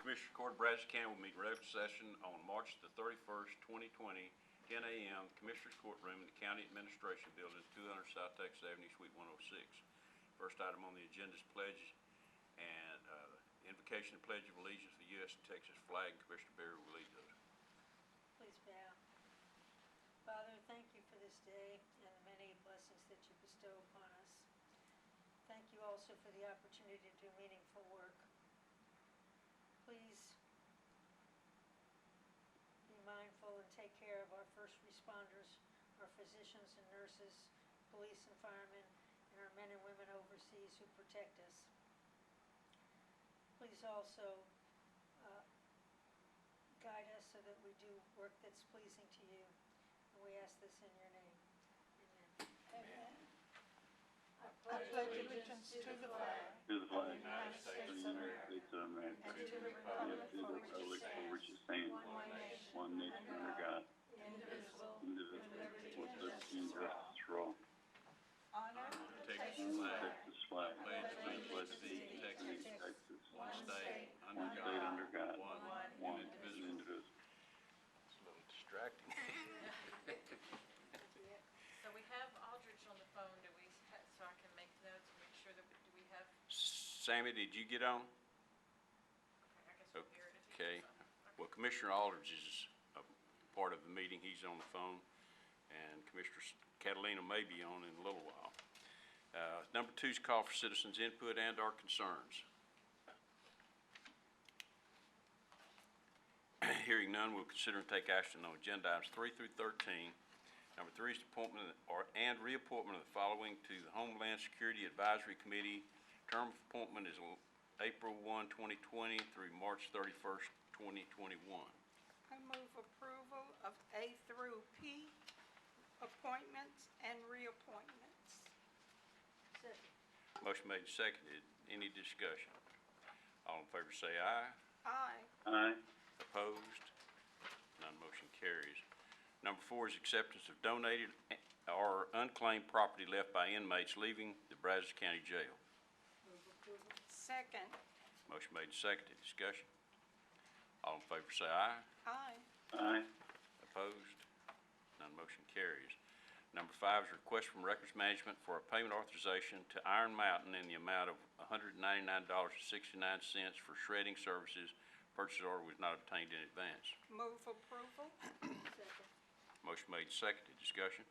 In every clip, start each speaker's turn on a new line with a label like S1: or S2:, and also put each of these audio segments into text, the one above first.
S1: Commissioners Court of Brazos County will meet in regular session on March the 31st, 2020, 10 a.m. Commissioners Courtroom in the County Administration Building, 200 South Texas Avenue, Suite 106. First item on the agenda is pledge and invocation and pledge of allegiance to the U.S. and Texas flag. Commissioner Berry will lead those.
S2: Please bow. Father, thank you for this day and the many blessings that you bestow upon us. Thank you also for the opportunity to do meaningful work. Please be mindful and take care of our first responders, our physicians and nurses, police and firemen, and our men and women overseas who protect us. Please also guide us so that we do work that's pleasing to you. And we ask this in your name. Amen.
S3: Amen. I pledge allegiance to the flag
S4: of the
S3: United States of America, and to the republic for which it stands, one nation under God, indivisible, with liberty and justice for all. Honor the Texas flag, pledge to thee, Texas, one state under God, one indivisible.
S1: It's a little distracting.
S5: So we have Aldridge on the phone. So I can make notes and make sure that do we have?
S1: Sammy, did you get on?
S5: Okay, I guess we'll hear it if he
S1: Okay.
S5: gets on.
S1: Well, Commissioner Aldridge is a part of the meeting. He's on the phone, and Commissioner Catalina may be on in a little while. Number 2 is call for citizens' input and/or concerns. Hearing none, we'll consider and take action on agenda items 3 through 13. Number 3 is the appointment and reappointment of the following to the Homeland Security Advisory Committee. Term of appointment is April 1, 2020 through March 31st, 2021.
S3: I move approval of A through P, appointments and reappointments.
S2: Second.
S1: Motion made and seconded. Any discussion? All in favor say aye.
S3: Aye.
S4: Aye.
S1: Opposed? None motion carries. Number 4 is acceptance of donated or unclaimed property left by inmates leaving the Brazos County Jail.
S2: Move approval.
S3: Second.
S1: Motion made and seconded. Discussion? All in favor say aye.
S3: Aye.
S4: Aye.
S1: Opposed? None motion carries. Number 5 is a request from Records Management for a payment authorization to Iron Mountain in the amount of $199.69 for shredding services. Purchase order was not obtained in advance.
S3: Move approval.
S2: Second.
S1: Motion made and seconded. Discussion?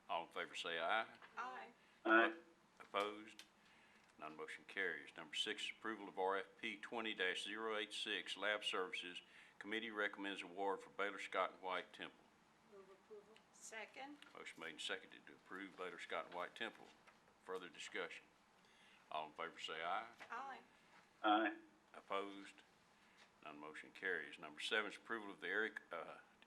S1: All in favor say aye.
S3: Aye.
S4: Aye.
S1: Opposed? None motion carries. Number 6 is approval of RFP 20-086 Lab Services. Committee recommends award for Baylor Scott and White Temple.
S2: Move approval.
S3: Second.
S1: Motion made and seconded to approve Baylor Scott and White Temple. Further discussion? All in favor say aye.
S3: Aye.
S4: Aye.
S1: Opposed? None motion carries. Number 7 is approval of the area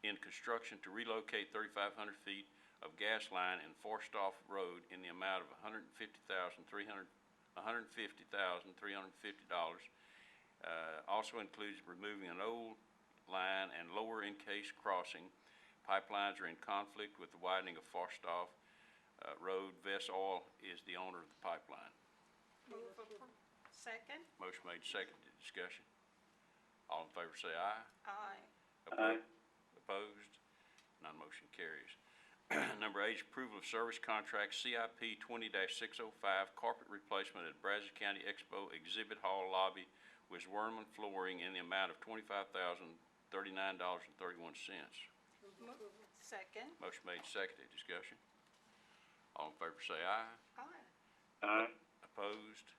S1: in construction to relocate 3,500 feet of gas line in Forstoff Road in the amount of $150,350. Also includes removing an old line and lower encased crossing. Pipelines are in conflict with the widening of Forstoff Road. Vess Oil is the owner of the pipeline.
S3: Move approval. Second.
S1: Motion made, seconded. Discussion. All in favor say aye.
S3: Aye.
S4: Aye.
S1: Opposed? None motion carries. Number 8 is approval of service contract CIP 20-605 carpet replacement at Brazos County Expo Exhibit Hall lobby with Werman Flooring in the amount of $25,039.31.
S2: Move approval.
S3: Second.
S1: Motion made, seconded. Discussion. All in favor say aye.
S3: Aye.
S4: Aye.
S1: Opposed?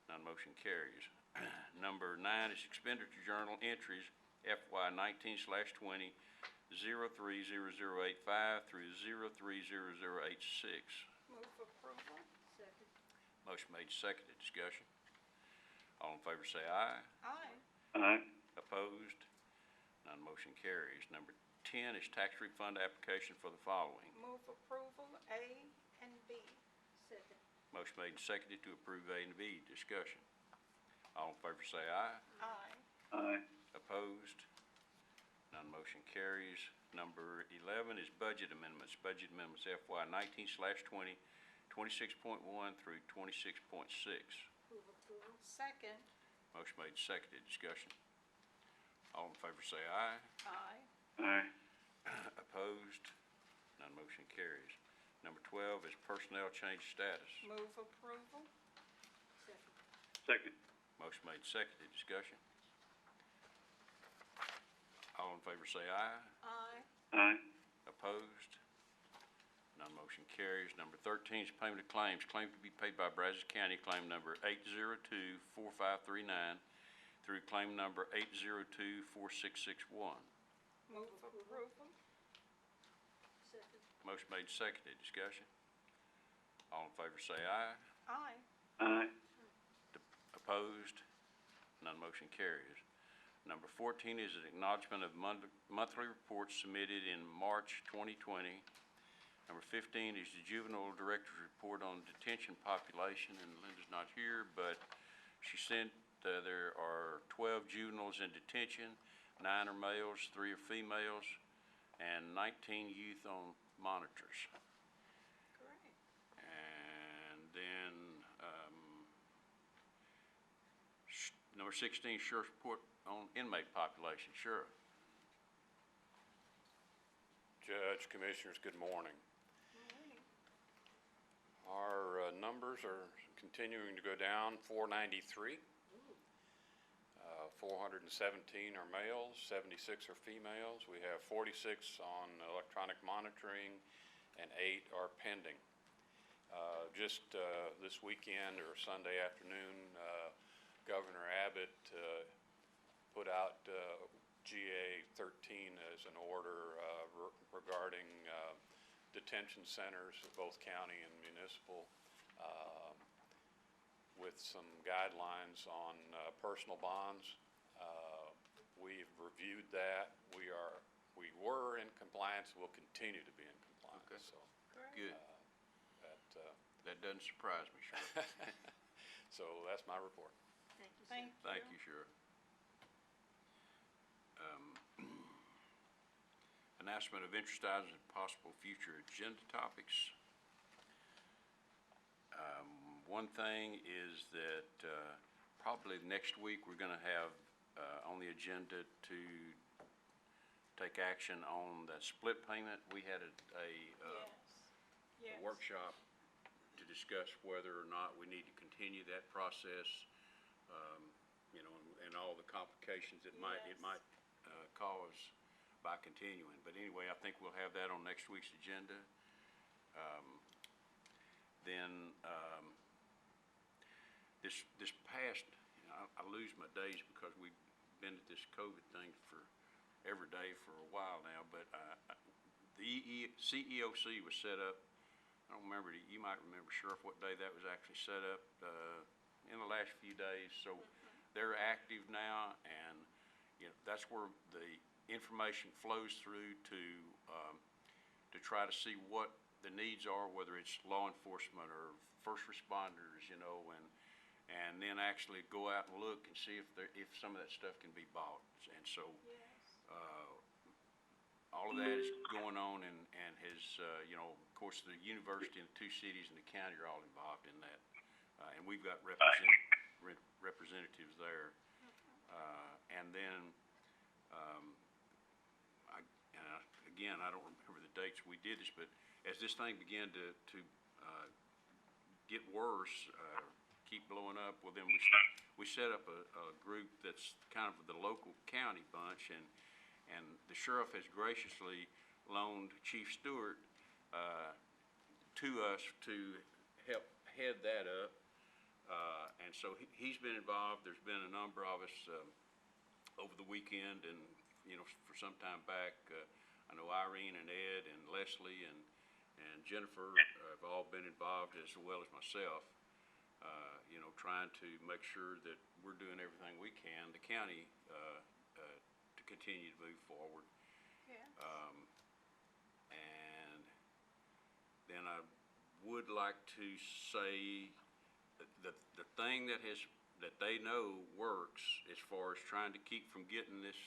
S1: None motion carries. Number 9 is expenditure journal entries FY19/20 030085 through 030086.
S3: Move approval.
S2: Second.
S1: Motion made, seconded. Discussion. All in favor say aye.
S3: Aye.
S4: Aye.
S1: Opposed? None motion carries. Number 10 is tax refund application for the following.
S3: Move approval A and B.
S2: Second.
S1: Motion made and seconded to approve A and B. Discussion. All in favor say aye.
S3: Aye.
S4: Aye.
S1: Opposed? None motion carries. Number 11 is budget amendments. Budget amendments FY19/20, 26.1 through 26.6.
S2: Move approval.
S3: Second.
S1: Motion made, seconded, discussion. All in favor say aye.
S5: Aye.
S4: Aye.
S1: Opposed? None motion carries. Number 12 is personnel change status.
S5: Move approval.
S2: Second.
S4: Second.
S1: Motion made, seconded, discussion. All in favor say aye.
S5: Aye.
S4: Aye.
S1: Opposed? None motion carries. Number 13 is payment of claims. Claim to be paid by Brazos County, claim number 8024539 through claim number 8024661.
S5: Move approval.
S2: Second.
S1: Motion made, seconded, discussion. All in favor say aye.
S5: Aye.
S4: Aye.
S1: Opposed? None motion carries. Number 14 is an acknowledgement of monthly reports submitted in March 2020. Number 15 is the juvenile director's report on detention population, and Linda's not here, but she sent, there are 12 juveniles in detention, 9 are males, 3 are females, and 19 youth on monitors.
S5: Great.
S1: And then, number 16, sheriff's report on inmate population. Sheriff.
S6: Judge, Commissioners, good morning. Our numbers are continuing to go down. 493. 417 are males, 76 are females. We have 46 on electronic monitoring, and 8 are pending. Just this weekend or Sunday afternoon, Governor Abbott put out GA 13 as an order regarding detention centers, both county and municipal, with some guidelines on personal bonds. We've reviewed that. We were in compliance. We'll continue to be in compliance.
S1: Okay.
S6: So
S1: Good. That doesn't surprise me, Sheriff.
S6: so that's my report.
S2: Thank you, sir.
S1: Thank you, Sheriff. Announcement of interest items and possible future agenda topics. One thing is that probably next week we're going to have on the agenda to take action on that split payment. We had
S5: Yes.
S1: a workshop to discuss whether or not we need to continue that process, you know, and all the complications it might cause by continuing. But anyway, I think we'll have that on next week's agenda. This past, you know, I lose my days because we've been at this COVID thing for every day for a while now, but the CEOC was set up. I don't remember, you might remember, Sheriff, what day that was actually set up, in the last few days. So they're active now, and you know, that's where the information flows through to try to see what the needs are, whether it's law enforcement or first responders, you know, and then actually go out and look and see if some of that stuff can be bought. And so all of that is going on, and has, you know, of course, the university and the 2 cities and the county are all involved in that. And we've got representatives there. And then, again, I don't remember the dates we did this, but as this thing began to get worse, keep blowing up, well, then we set up a group that's kind of the local county bunch, and the sheriff has graciously loaned Chief Stewart to us to help head that up. And so he's been involved. There's been a number of us over the weekend, and you know, for some time back, I know Irene and Ed and Leslie and Jennifer have all been involved, as well as myself. You know, trying to make sure that we're doing everything we can, the county, to continue to move forward.
S5: Yes.
S1: And then I would like to say that the thing that they know works as far as trying to keep from getting this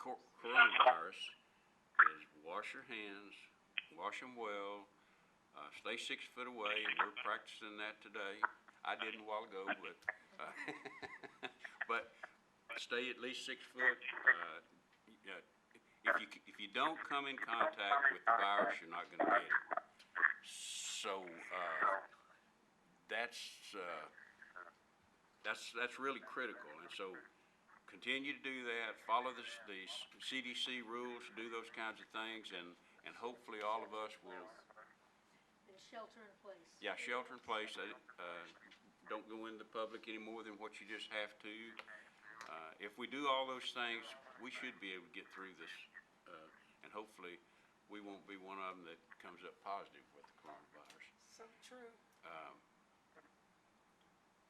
S1: coronavirus is wash your hands, wash them well, stay 6 foot away, and we're practicing that today. I didn't a while ago, but, but stay at least 6 foot. If you don't come in contact with the virus, you're not gonna get it. So, that's really critical, and so continue to do that, follow the CDC rules, do those kinds of things, and hopefully all of us will,
S2: And shelter in place.
S1: yeah, shelter in place. Don't go into the public any more than what you just have to. If we do all those things, we should be able to get through this, and hopefully we won't be one of them that comes up positive with the coronavirus.
S2: So true.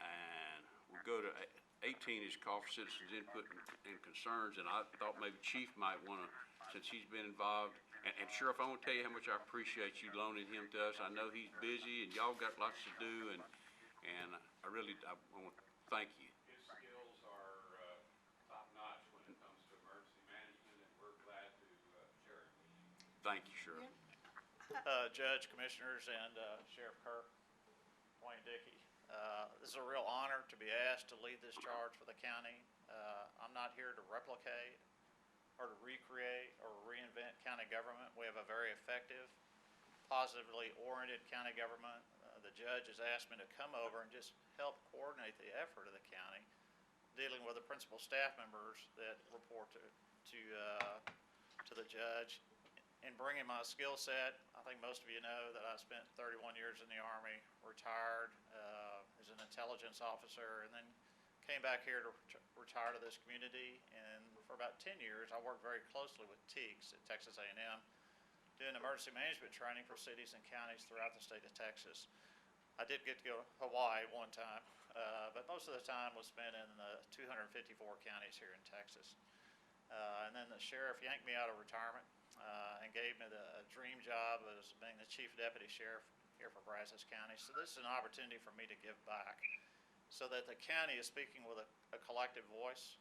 S1: And we'll go to 18 is call for citizens' input and concerns, and I thought maybe Chief might want to, since he's been involved, and Sheriff, I want to tell you how much I appreciate you loaning him to us. I know he's busy, and y'all got lots to do, and I want to thank you.
S6: His skills are top-notch when it comes to emergency management, and we're glad to share it with you.
S1: Thank you, Sheriff.
S7: Judge, Commissioners, and Sheriff Kirk, Wayne Dickey. This is a real honor to be asked to lead this charge for the county. I'm not here to replicate or to recreate or reinvent county government. We have a very effective, positively oriented county government. The judge has asked me to come over and just help coordinate the effort of the county, dealing with the principal staff members that report to the judge, and bringing my skill set. I think most of you know that I spent 31 years in the Army, retired as an intelligence officer, and then came back here to retire to this community. And for about 10 years, I worked very closely with TEACS at Texas A&M, doing emergency management training for cities and counties throughout the state of Texas. I did get to go to Hawaii one time, but most of the time was spent in the 254 counties here in Texas. And then the sheriff yanked me out of retirement and gave me the dream job as being the chief deputy sheriff here for Brazos County. So this is an opportunity for me to give back, so that the county is speaking with a collective voice.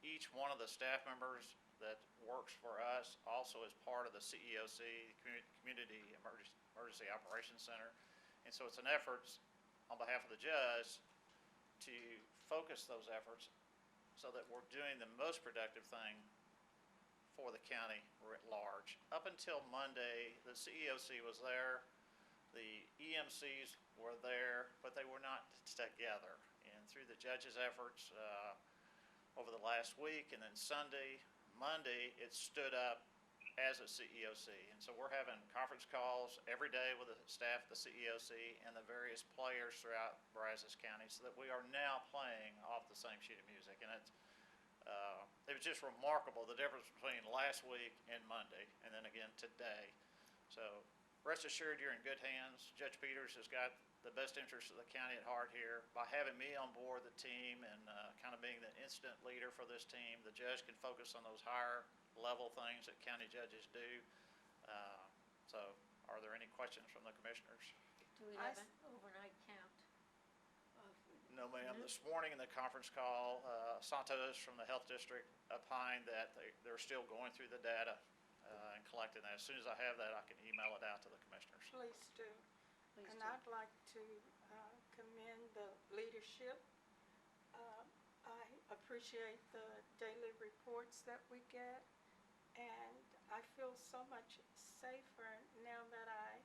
S7: Each one of the staff members that works for us also is part of the CEOC, Community Emergency Operations Center. And so it's an effort on behalf of the judge to focus those efforts so that we're doing the most productive thing for the county writ large. Up until Monday, the CEOC was there, the EMCs were there, but they were not together. And through the judge's efforts over the last week, and then Sunday, Monday, it stood up as a CEOC. And so we're having conference calls every day with the staff of the CEOC and the various players throughout Brazos County, so that we are now playing off the same sheet of music. And it was just remarkable, the difference between last week and Monday, and then again today. So rest assured you're in good hands. Judge Peters has got the best interests of the county at heart here. By having me on board the team and kind of being the incident leader for this team, the judge can focus on those higher level things that county judges do. So are there any questions from the commissioners?
S2: Do we have an overnight count?
S7: No, ma'am. This morning in the conference call, Santos from the health district opined that they're still going through the data and collecting that. As soon as I have that, I can email it out to the commissioners.
S8: Please do.
S2: Please
S8: And
S2: do.
S8: I'd like to commend the leadership. I appreciate the daily reports that we get, and I feel so much safer now that I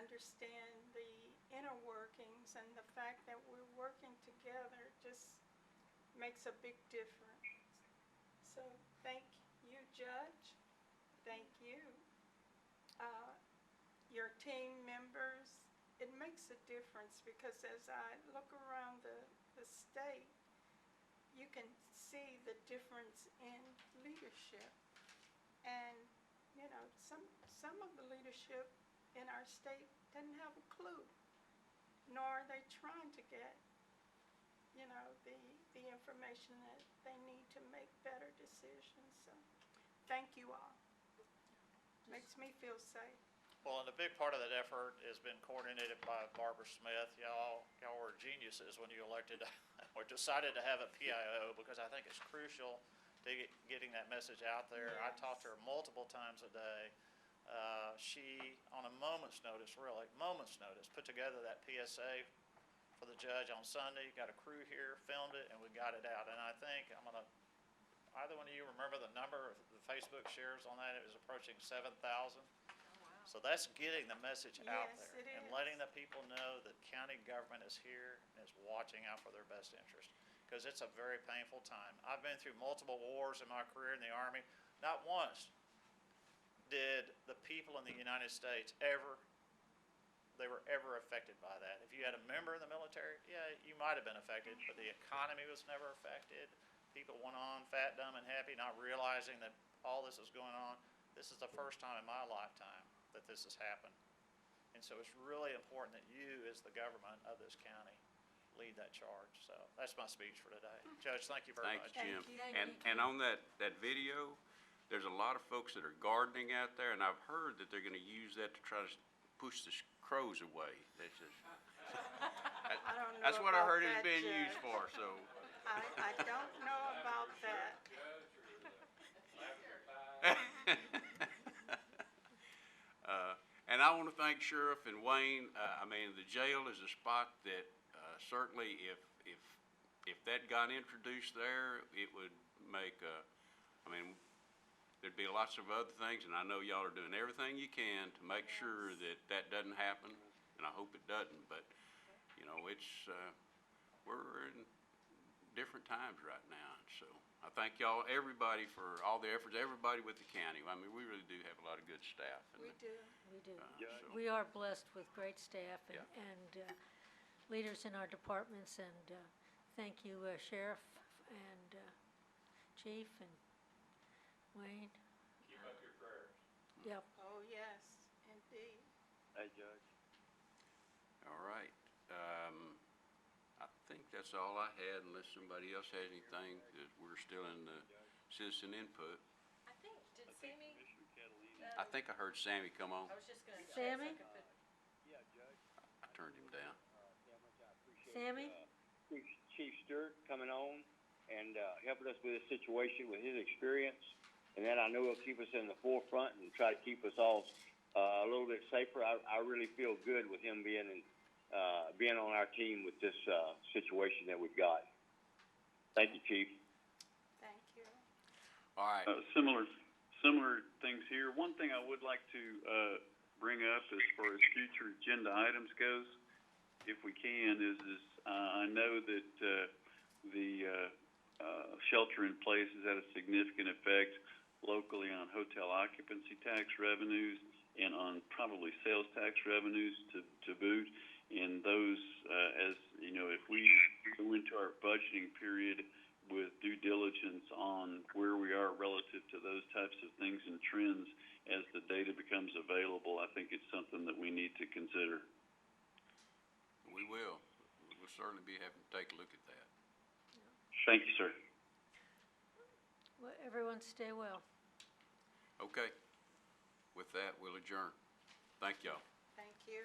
S8: understand the inner workings, and the fact that we're working together just makes a big difference. So thank you, Judge. Thank you. Your team members, it makes a difference, because as I look around the state, you can see the difference in leadership. And, you know, some of the leadership in our state doesn't have a clue, nor are they trying to get, you know, the information that they need to make better decisions. So thank you all. Makes me feel safe.
S7: Well, and a big part of that effort has been coordinated by Barbara Smith. Y'all were geniuses when you elected or decided to have a PIO, because I think it's crucial to getting that message out there. I talk to her multiple times a day She, on a moment's notice, really, moment's notice, put together that PSA for the judge on Sunday, got a crew here, filmed it, and we got it out. And I think, either one of you remember the number of the Facebook shares on that? It was approaching 7,000.
S5: Oh, wow.
S7: So that's getting the message out
S8: Yes,
S7: there.
S8: it
S7: And
S8: is.
S7: letting the people know that county government is here and is watching out for their best interest. Because it's a very painful time. I've been through multiple wars in my career in the Army. Not once did the people in the United States ever affected by that. If you had a member in the military, yeah, you might have been affected, but the economy was never affected. People went on fat, dumb, and happy, not realizing that all this is going on. This is the first time in my lifetime that this has happened. And so it's really important that you, as the government of this county, lead that charge. So that's my speech for today. Judge, thank you very
S1: Thanks,
S7: much.
S1: Jim.
S2: Thank you.
S1: And on that video, there's a lot of folks that are gardening out there, and I've heard that they're gonna use that to try to push the crows away. That's just,
S8: I don't know
S1: that's what I
S8: about
S1: heard it's
S8: that,
S1: being used
S8: Judge.
S1: for, so.
S8: I don't know about that.
S1: And I want to thank Sheriff and Wayne. I mean, the jail is a spot that certainly if that got introduced there, it would make, I mean, there'd be lots of other things, and I know y'all are doing everything you can to make sure that that doesn't happen, and I hope it doesn't, but, you know, it's, we're in different times right now, so I thank y'all, everybody, for all the efforts, everybody with the county. I mean, we really do have a lot of good staff.
S8: We do.
S2: We do.
S1: So-
S2: We are blessed with great staff
S1: Yeah.
S2: and leaders in our departments, and thank you, Sheriff and Chief and Wayne.
S6: Keep up your prayers.
S2: Yep.
S8: Oh, yes, indeed.
S4: Hey, Judge.
S1: All right. I think that's all I had, unless somebody else has anything, that we're still in the citizen input.
S5: I think, did Sammy,
S1: I think I heard Sammy come on.
S5: I was just gonna check.
S2: Sammy?
S1: I turned him down.
S2: Sammy?
S9: Chief Stewart coming on and helping us with this situation with his experience. And then I know he'll keep us in the forefront and try to keep us all a little bit safer. I really feel good with him being on our team with this situation that we've got. Thank you, Chief.
S8: Thank you.
S1: All right.
S3: Similar things here. One thing I would like to bring up as far as future agenda items goes, if we can, is I know that the shelter in place has had a significant effect locally on hotel occupancy tax revenues and on probably sales tax revenues to boot. And those, as you know, if we go into our budgeting period with due diligence on where we are relative to those types of things and trends as the data becomes available, I think it's something that we need to consider.
S1: We will. We'll certainly be having to take a look at that.
S3: Thank you, sir.
S2: Well, everyone stay well.
S1: Okay. With that, we'll adjourn. Thank y'all.
S8: Thank you.